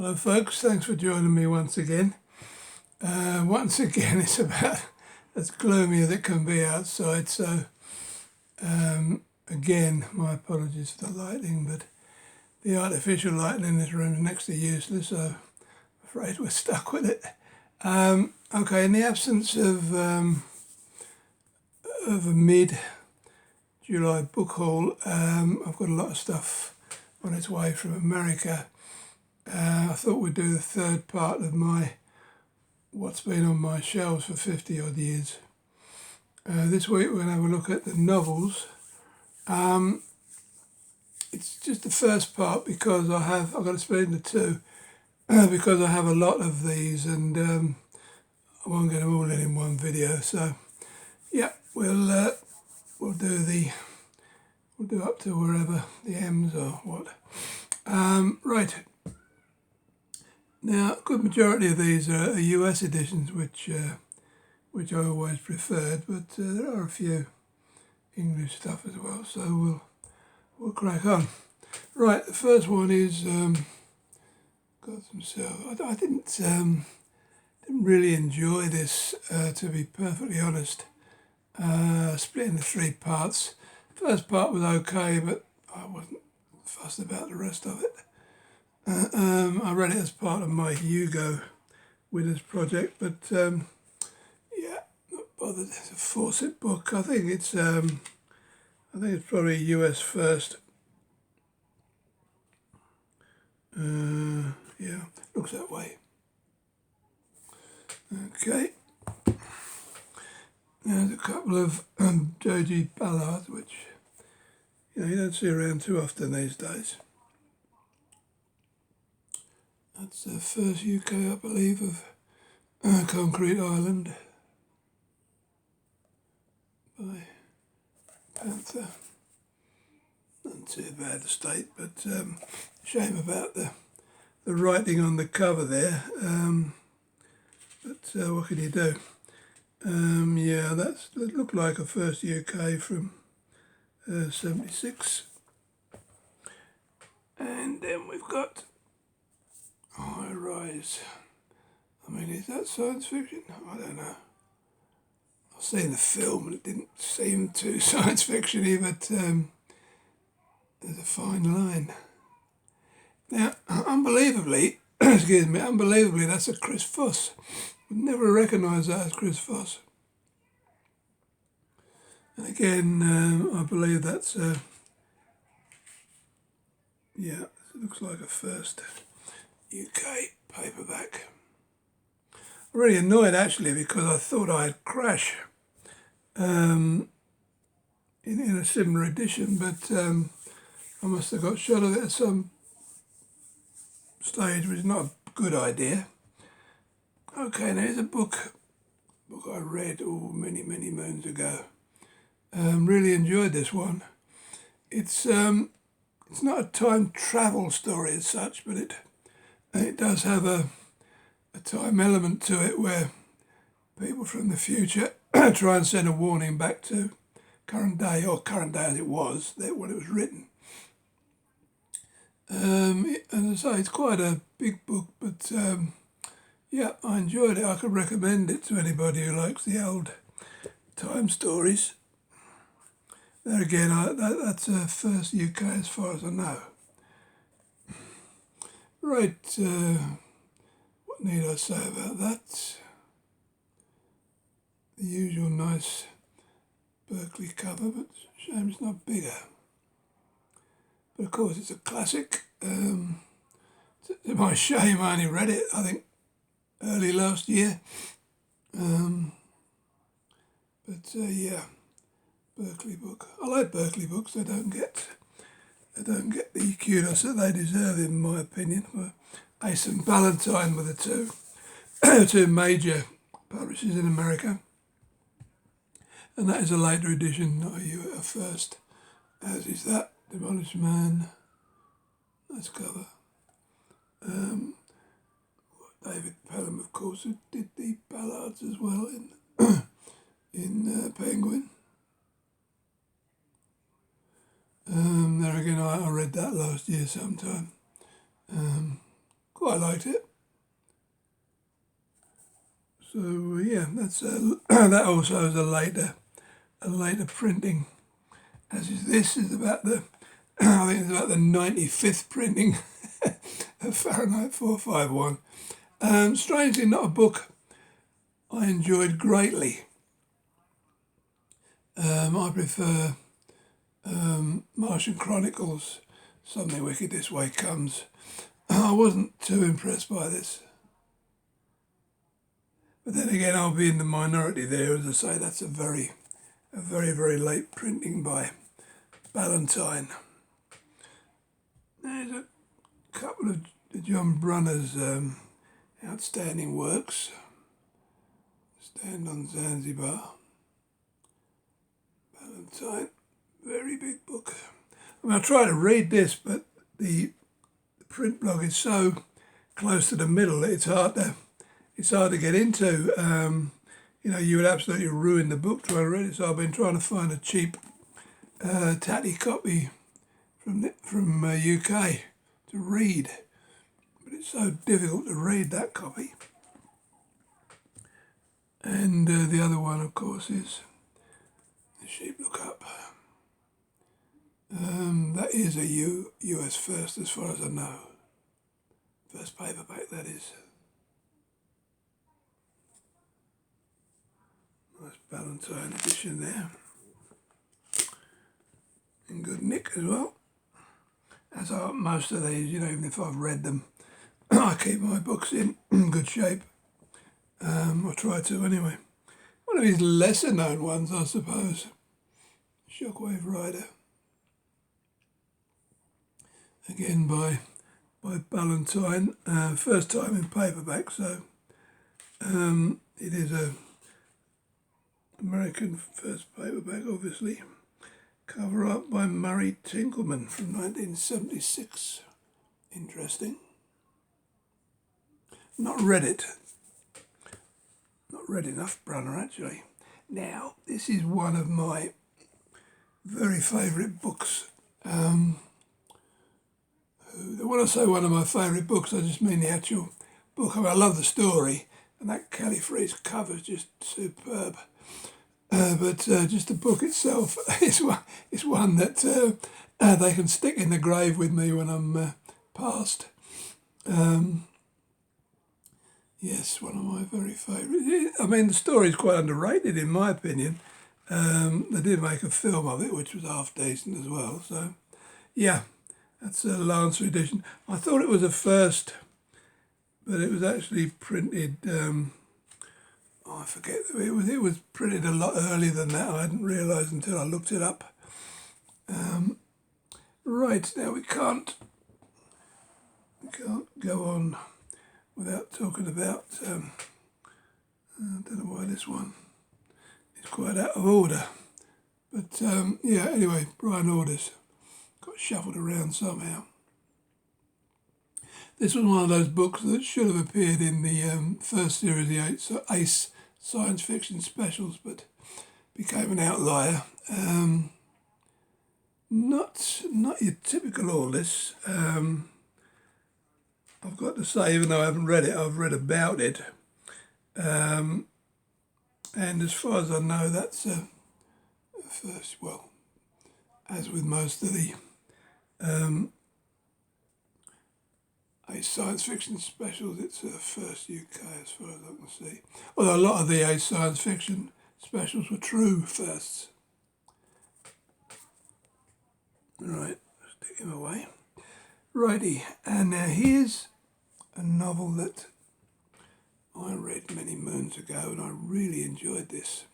Hello folks, thanks for joining me once again. Once again it's about as gloomy as it can be outside, so again my apologies for the lighting, but the artificial lighting in this room is next to useless, so I'm afraid we're stuck with it. Okay, in the absence of a mid-July book haul, I've got a lot of stuff on its way from America. I thought we'd do the third part of what's been on my shelves for 50 odd years. This week we're going to have a look at the novels. It's just the first part because I've got to split into two because I have a lot of these and I won't get them all in one video. So yeah, we'll do up to wherever the M's or what. Right. Now, a good majority of these are US editions, which I always preferred, but there are a few English stuff as well, so we'll crack on. Right, the first one is I didn't really enjoy this, to be perfectly honest. Split into three parts. First part was okay, but I wasn't fussed about the rest of it. I read it as part of my Hugo Winners project, but yeah, not bothered. It's a Fawcett book. I think it's probably US first. Yeah, looks that way. Okay. There's a couple of Joji Ballards, which you don't see around too often these days. That's the first UK, I believe, of Concrete Island by Panther. Not too bad a state, but shame about the writing on the cover there. But what can you do? Yeah, that looked like a first UK from 76. And then we've got High Rise. I mean, is that science fiction? I don't know. I've seen the film and it didn't seem too science fiction-y, but there's a fine line. Now, unbelievably, that's a Chris Foss. Would never recognise that as Chris Foss. And again, I believe that's yeah, it looks like a first UK paperback. I'm really annoyed actually because I thought I'd Crash in a similar edition, but I must have got shot of it at some stage, which is not a good idea. Okay, now here's a book I read many moons ago. Really enjoyed this one. It's not a time travel story as such, but it does have a time element to it where people from the future try and send a warning back to current day as it was, when it was written. And as I say, it's quite a big book, but yeah, I enjoyed it. I could recommend it to anybody who likes the old time stories. There again, that's a first UK as far as I know. Right, what need I say about that? The usual nice Berkeley cover, but shame it's not bigger. But of course it's a classic. To my shame, I only read it, I think, early last year. Yeah, Berkeley book. I like Berkeley books. They don't get the kudos that they deserve, in my opinion. For Ace and Ballantine were the two major publishers in America. And that is a later edition, not a first, as is that Demolished Man. Nice cover. David Pelham, of course, who did the Ballards as well in Penguin. There again, I read that last year sometime. quite liked it. So yeah, that's that also is a later printing. As is this is about the I think it's about the 95th printing of Fahrenheit 451. Strangely, not a book I enjoyed greatly. I prefer Martian Chronicles, Something Wicked This Way Comes. I wasn't too impressed by this. But then again, I'll be in the minority there. As I say, that's a very, very late printing by Ballantyne. There's a couple of John Brunner's outstanding works. Stand on Zanzibar. Ballantyne, very big book. I mean, I try to read this, but the print block is so close to the middle that it's hard to get into. You would absolutely ruin the book trying to read it. So I've been trying to find a cheap, tatty copy from UK to read, but it's so difficult to read that copy. And the other one, of course, is The Sheep Look Up. That is a US first, as far as I know. First paperback, that is. Nice Ballantyne edition there. In good nick as well. As are most of these, even if I've read them, I keep my books in good shape. I try to anyway. One of his lesser known ones, I suppose. Shockwave Rider. Again by Ballantyne. First time in paperback, so it is a American first paperback, obviously. Cover up by Murray Tinkleman from 1976. Interesting. Not read it. Not read enough Brunner, actually. Now, this is one of my very favourite books. When I say one of my favourite books, I just mean the actual book. I love the story, and that Kelly Freas cover is just superb. But just the book itself is one that they can stick in the grave with me when I'm passed. Yes, one of my very favourite. I mean, the story is quite underrated in my opinion. They did make a film of it, which was half decent as well. So, yeah, that's a Lancer edition. I thought it was a first, but it was actually printed. I forget. It was printed a lot earlier than that. I hadn't realised until I looked it up. Right, now we can't go on without talking about. I don't know why this one is quite out of order, but yeah. Anyway, Brian Orders got shuffled around somehow. This was one of those books that should have appeared in the first series of the Ace science fiction specials, but became an outlier. Not your typical Aldous. I've got to say, even though I haven't read it, I've read about it. And as far as I know, that's a first, well, as with most of the Ace science fiction specials, it's a first UK as far as I can see. Although a lot of the Ace science fiction specials were true firsts. Right, stick him away. Righty, and now here's a novel that I read many moons ago and I really enjoyed this.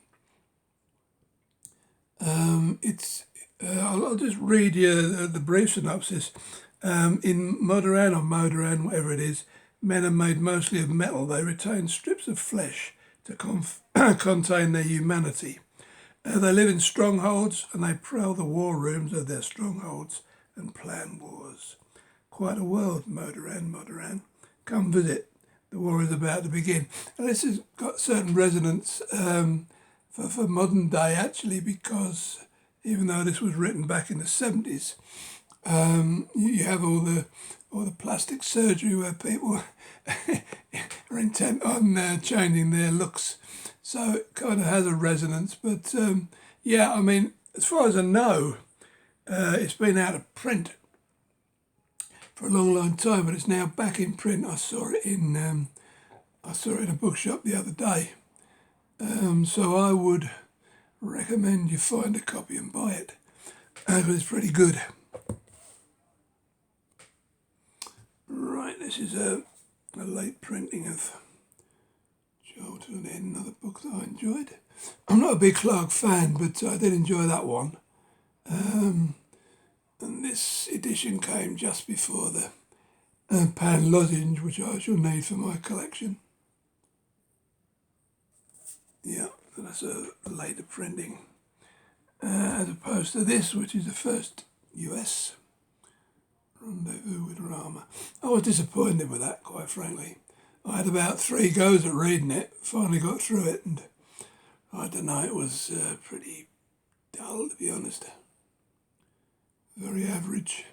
I'll just read you the brief synopsis. In Modoran or Modoran, whatever it is, men are made mostly of metal. They retain strips of flesh to contain their humanity. They live in strongholds and they prowl the war rooms of their strongholds and plan wars. Quite a world, Modoran. Come visit. The war is about to begin. And this has got certain resonance for modern day, actually, because even though this was written back in the 70s, You have all the plastic surgery where people are intent on changing their looks, so it kind of has a resonance. But yeah, I mean, as far as I know, it's been out of print for a long, long time, but it's now back in print. I saw it in a bookshop the other day, so I would recommend you find a copy and buy it. It's pretty good. Right, this is a late printing of Childhood Inn, another book that I enjoyed. I'm not a big Clark fan, but I did enjoy that one. And this edition came just before the Pan lozenge, which I shall need for my collection. Yeah, that's a later printing, as opposed to this, which is the first US Rendezvous with Rama. I was disappointed with that, quite frankly. I had about 3 goes at reading it, finally got through it, and I don't know, it was pretty dull, to be honest. Very average.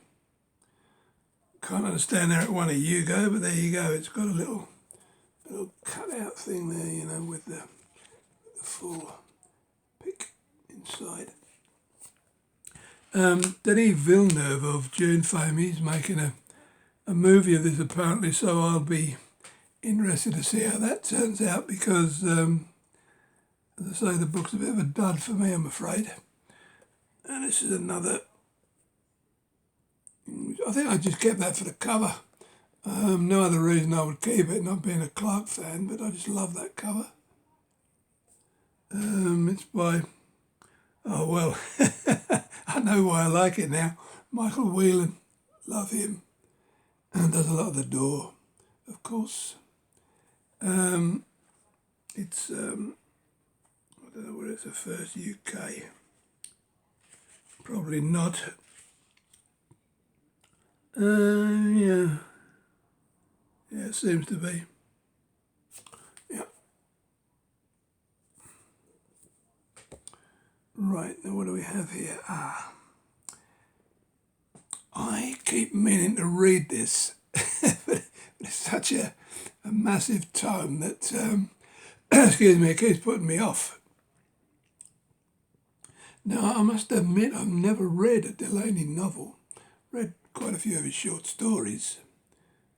Can't understand how it won a Hugo, but there you go. It's got a little cut-out thing there, you know, with the full pic inside. Denis Villeneuve of Dune fame, he's making a movie of this apparently, so I'll be interested to see how that turns out because, as I say, the book's a bit of a dud for me, I'm afraid. And this is another, I think I just kept that for the cover. No other reason I would keep it, not being a Clark fan, but I just love that cover. It's by, oh well, I know why I like it now. Michael Whelan, love him. And does a lot of the Door, of course. It's, I don't know where it's the first UK. Probably not. Yeah, it seems to be. Yeah. Right, now what do we have here? I keep meaning to read this, but it's such a massive tome that, excuse me, it keeps putting me off. Now, I must admit I've never read a Delaney novel. Read quite a few of his short stories,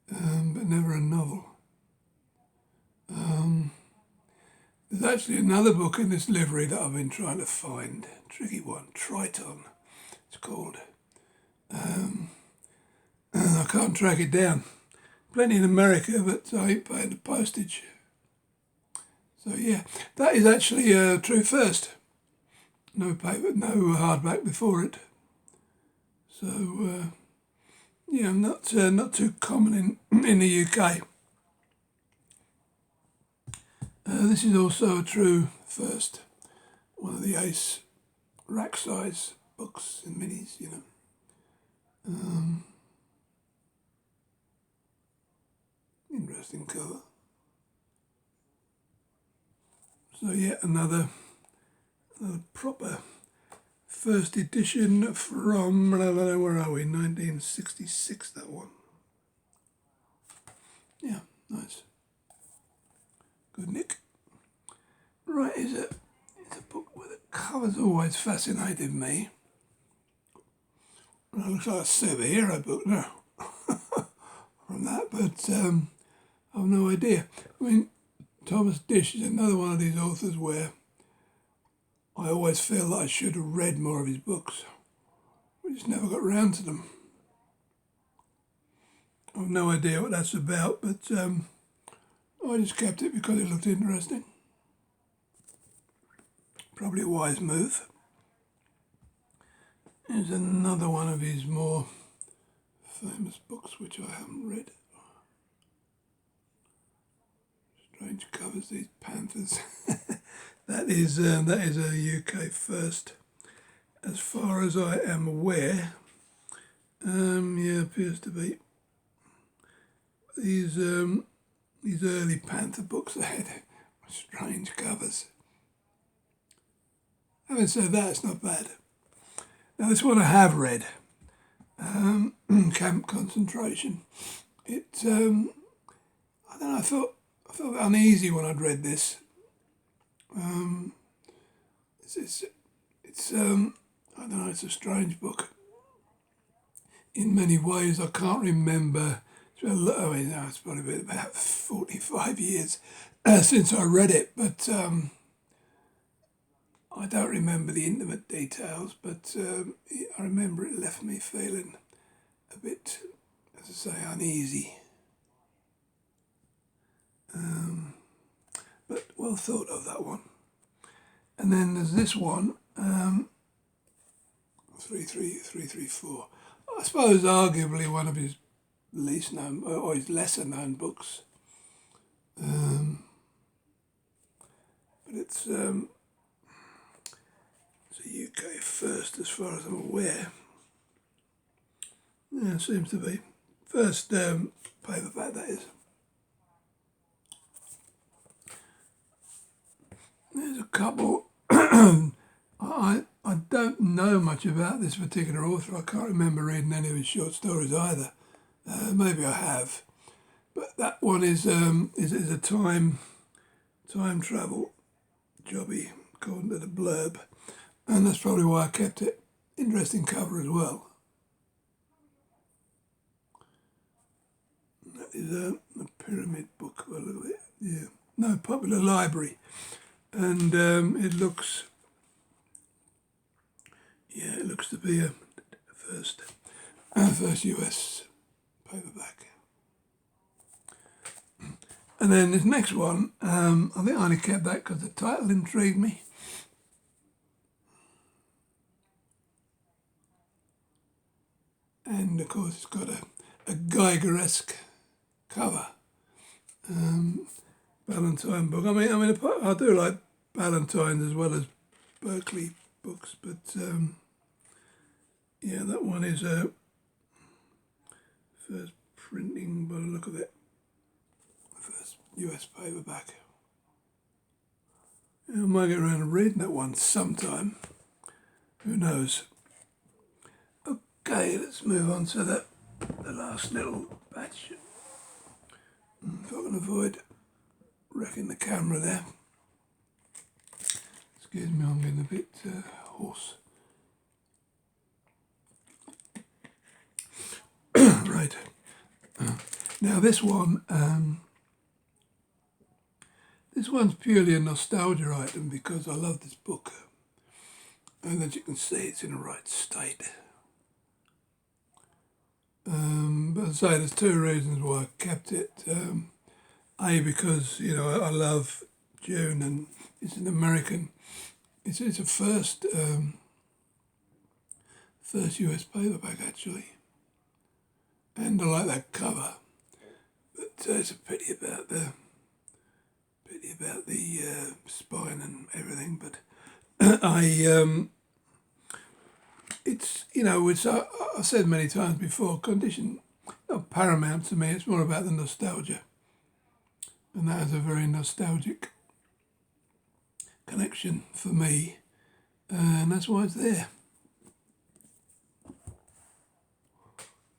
but never a novel. There's actually another book in this livery that I've been trying to find. Tricky one, Triton, it's called. And I can't track it down. Plenty in America, but I ain't paying the postage. So yeah, that is actually a true first. No paper, no hardback before it. So yeah, not too common in the UK. This is also a true first. One of the Ace rack size books and minis, you know. Interesting cover. So yeah, another proper first edition from, where are we, 1966, that one. Yeah, nice. Good nick. Right, it's a book where the cover's always fascinated me. Well, it looks like a superhero book now from that, but I've no idea. I mean, Thomas Dish is another one of these authors where I always feel that I should have read more of his books. We just never got round to them. I've no idea what that's about, but I just kept it because it looked interesting. Probably a wise move. Here's another one of his more famous books, which I haven't read. Strange covers, these panthers. That is a UK first, as far as I am aware. Yeah, appears to be. These early Panther books, they had strange covers. Having said that, it's not bad. Now this one I have read. camp concentration. It, I don't know, I felt uneasy when I'd read this. It's I don't know, it's a strange book. In many ways, I can't remember. It's probably been about 45 years since I read it, but I don't remember the intimate details, but I remember it left me feeling a bit, as I say, uneasy. But well thought of, that one. And then there's this one, 33334. I suppose arguably one of his least known, or his lesser known books. But it's a UK first as far as I'm aware. Yeah, it seems to be. First paperback, that is. There's a couple. I don't know much about this particular author. I can't remember reading any of his short stories either. Maybe I have. But that one is a time travel jobby, according to the blurb. And that's probably why I kept it. Interesting cover as well. That is a pyramid book by the look of it. Yeah. No, Popular Library. And it looks to be a first US paperback. And then this next one, I think I only kept that because the title intrigued me. And of course it's got a Geiger-esque cover. Ballantine book. I mean, I do like Ballantine as well as Berkeley books, but yeah, that one is a first printing by the look of it. First US paperback. Yeah, I might get around to reading that one sometime. Who knows? Okay, let's move on to the last little batch. If I can avoid wrecking the camera there. Excuse me, I'm getting a bit hoarse. Right. Now this one's purely a nostalgia item because I love this book. And as you can see, it's in the right state. But as I say, there's two reasons why I kept it. A, because, I love June, and it's an American, it's a first US paperback actually. And I like that cover. But it's a pity about the spine and everything, but I've said many times before, condition not paramount to me. It's more about the nostalgia, and that has a very nostalgic connection for me, and that's why it's there.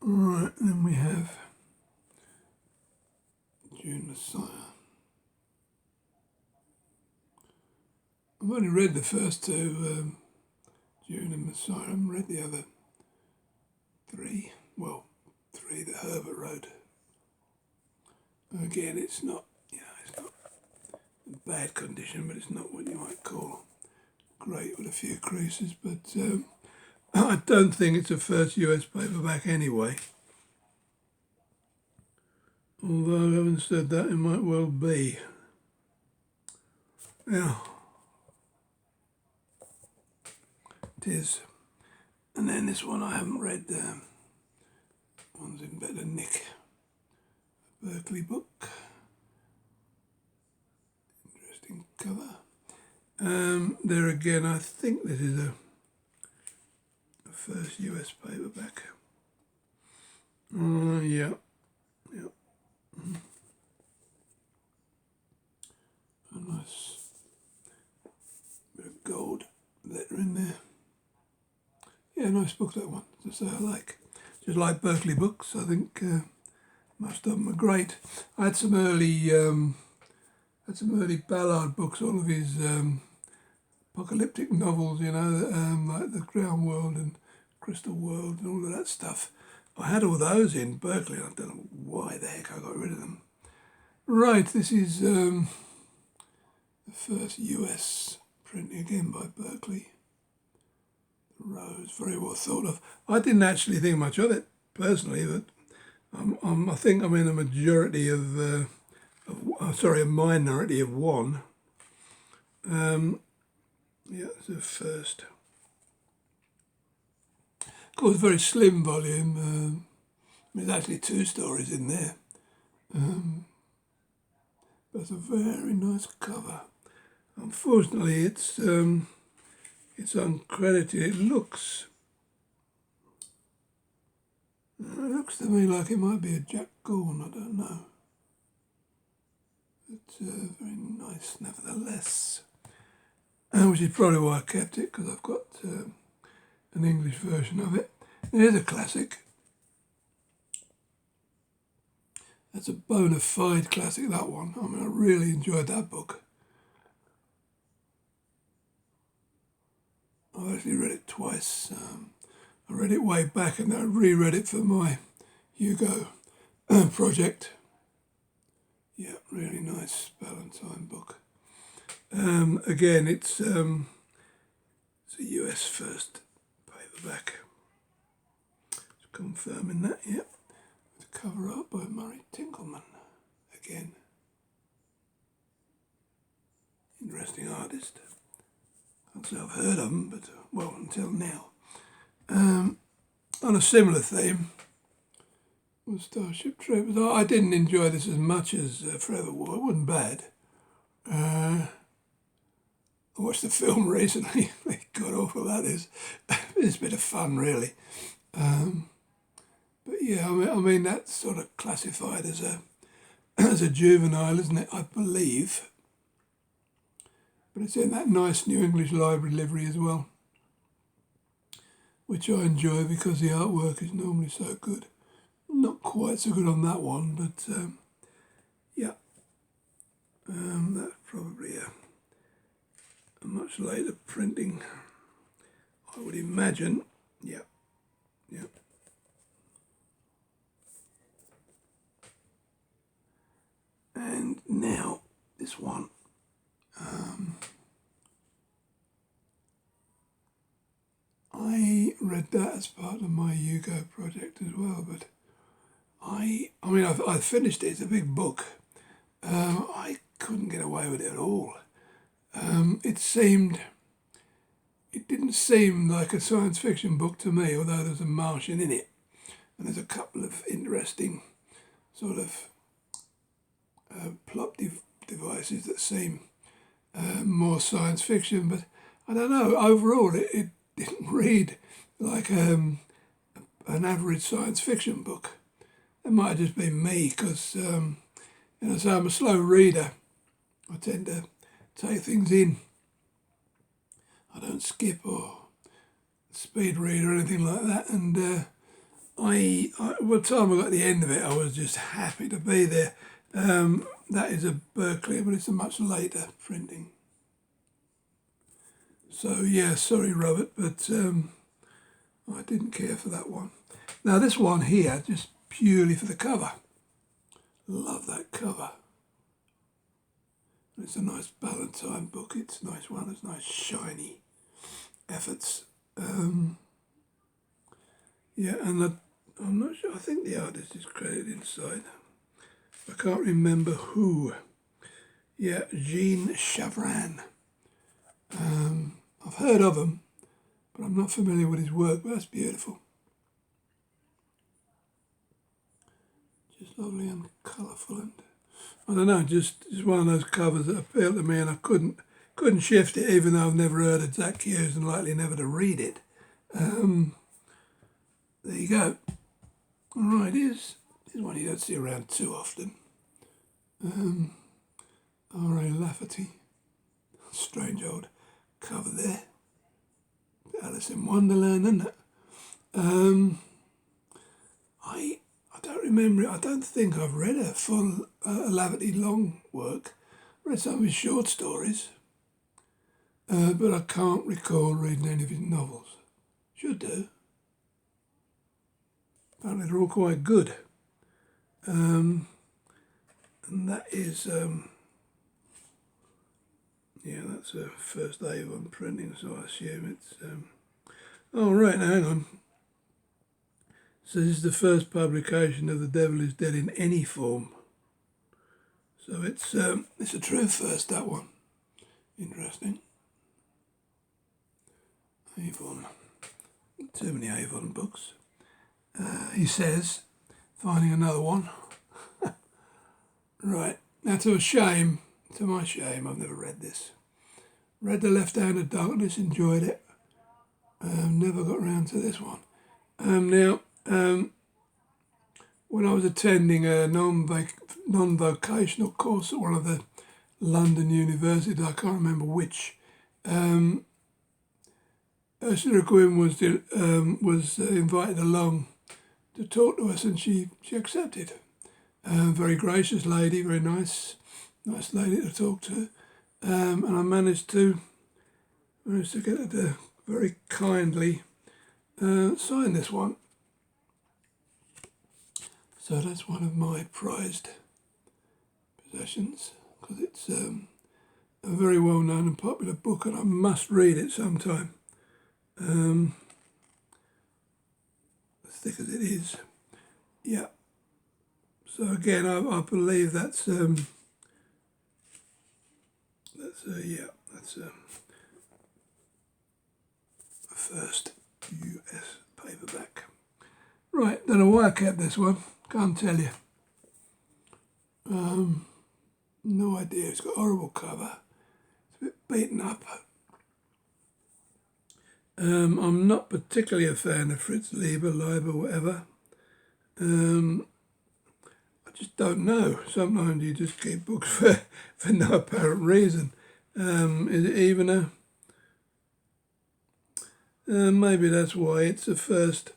All right, then we have June Messiah. I've only read the first two, June and Messiah. I haven't read the other three. Well, three that Herbert wrote. Again, it's not in bad condition, but it's not what you might call great, with a few creases. But I don't think it's a first US paperback anyway. Although, having said that, it might well be. Yeah. It is. And then this one I haven't read. One's in better nick. Berkeley book. Interesting cover. There again, I think this is a first US paperback. Yeah. A nice bit of gold letter in there. Yeah, nice book, that one, to say I like. just like Berkeley books. I think most of them are great. I had some early Ballard books, all of his apocalyptic novels, you know, like The Ground World and Crystal World and all of that stuff. I had all those in Berkeley. I don't know why the heck I got rid of them. Right, this is the first US printing again by Berkeley. The Rose, very well thought of. I didn't actually think much of it personally, but I think I'm in a majority of, a minority of one. Yeah, it's the first. Of course, very slim volume. There's actually 2 stories in there. But it's a very nice cover. Unfortunately, it's uncredited. It looks to me like it might be a Jack Gorn. I don't know. It's very nice, nevertheless. Which is probably why I kept it, because I've got an English version of it. It is a classic. That's a bona fide classic, that one. I mean, I really enjoyed that book. I've actually read it twice. I read it way back and then I reread it for my Hugo project. Yeah, really nice Valentine book. Again, it's a US first paperback. Just confirming that, yeah. The cover art by Murray Tinkleman. Again, interesting artist. Can't say I've heard of him, but well, until now. On a similar theme was Starship Troopers. I didn't enjoy this as much as Forever War. It wasn't bad. I watched the film recently. God awful that is. It's a bit of fun, really. But yeah, I mean that's sort of classified as a juvenile, isn't it? I believe. But it's in that nice New English Library livery as well, which I enjoy because the artwork is normally so good. Not quite so good on that one, but yeah. That's probably a much later printing, I would imagine. Yeah, yeah. And now this one. I read that as part of my Hugo project as well, but I mean, I finished it. It's a big book. I couldn't get away with it at all. It didn't seem like a science fiction book to me, although there's a Martian in it, and there's a couple of interesting sort of plot devices that seem more science fiction, but I don't know. Overall, it didn't read like an average science fiction book. It might have just been me, because so I'm a slow reader. I tend to take things in. I don't skip or speed read or anything like that. And by the time I got to the end of it, I was just happy to be there. That is a Berkeley, but it's a much later printing. So yeah, sorry Robert, but I didn't care for that one. Now this one here, just purely for the cover. Love that cover. It's a nice Valentine book. It's a nice one. It's nice shiny efforts. Yeah, and I'm not sure. I think the artist is credited inside. I can't remember who. Yeah, Jean Chavran. I've heard of him, but I'm not familiar with his work, but that's beautiful. Just lovely and colourful, and I don't know, just one of those covers that appealed to me, and I couldn't shift it, even though I've never heard of Zach Hughes and likely never to read it. There you go. All right, here's one you don't see around too often. R.A. Lafferty. Strange old cover there. Alice in Wonderland, isn't it? I don't remember it. I don't think I've read a full Lavity Long work. I read some of his short stories, but I can't recall reading any of his novels. Should do. Apparently they're all quite good. And that is, yeah, that's a first Avon printing, so I assume it's, oh right, now hang on. So this is the first publication of The Devil is Dead in any form. So it's a true first, that one. Interesting. Avon. Too many Avon books. He says, finding another one. Right, now to my shame, I've never read this. Read The Left Hand of Darkness, enjoyed it. Never got around to this one. Now, when I was attending a non-vocational course at one of the London universities, I can't remember which, Ursula Gwynn was invited along to talk to us, and she accepted. Very gracious lady, very nice lady to talk to, and I managed to get her to very kindly sign this one. So that's one of my prized possessions, because it's a very well known and popular book, and I must read it sometime. As thick as it is, yeah. So again, I believe that's a first US paperback. Right, don't know why I kept this one. Can't tell you. No idea. It's got a horrible cover. It's a bit beaten up. I'm not particularly a fan of Fritz Leiber, whatever. I just don't know. Sometimes you just keep books for no apparent reason. Is it even a... maybe that's why it's the first...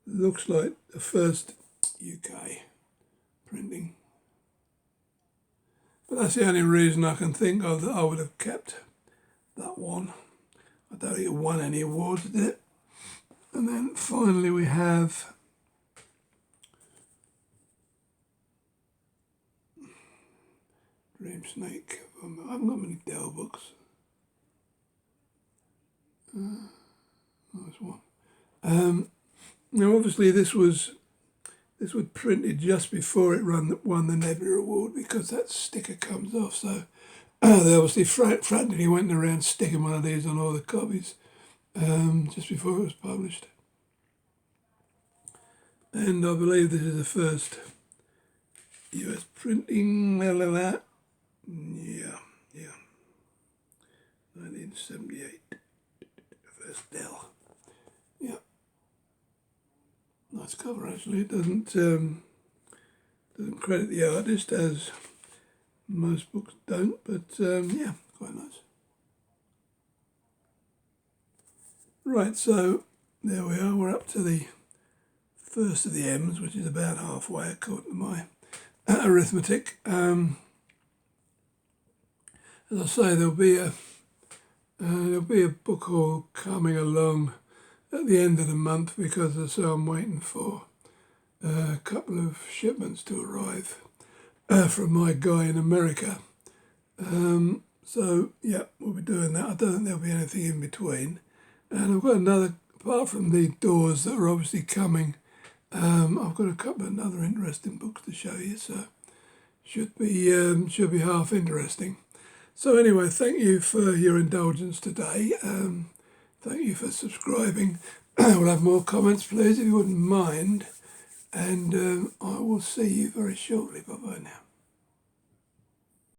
Looks like the first UK printing. But that's the only reason I can think of that I would have kept that one. I don't think it won any awards, did it? And then finally we have Dream Snake. I haven't got many Dell books. Nice one. Now obviously this was printed just before it won the Nebula Award, because that sticker comes off, so they obviously frantically went around sticking one of these on all the copies just before it was published. And I believe this is the first US printing, yeah, 1978, first Dell. Yeah, nice cover actually. It doesn't credit the artist, as most books don't, but yeah, quite nice. Right, so there we are. We're up to the first of the M's, which is about halfway according to my arithmetic. As I say, there'll be a book haul coming along at the end of the month, because I'm waiting for a couple of shipments to arrive from my guy in America. So yeah, we'll be doing that. I don't think there'll be anything in between. And I've got another, apart from the doors that are obviously coming, I've got a couple of other interesting books to show you, so should be half interesting. So anyway, thank you for your indulgence today. Thank you for subscribing. We'll have more comments, please, if you wouldn't mind. And I will see you very shortly. Bye-bye now.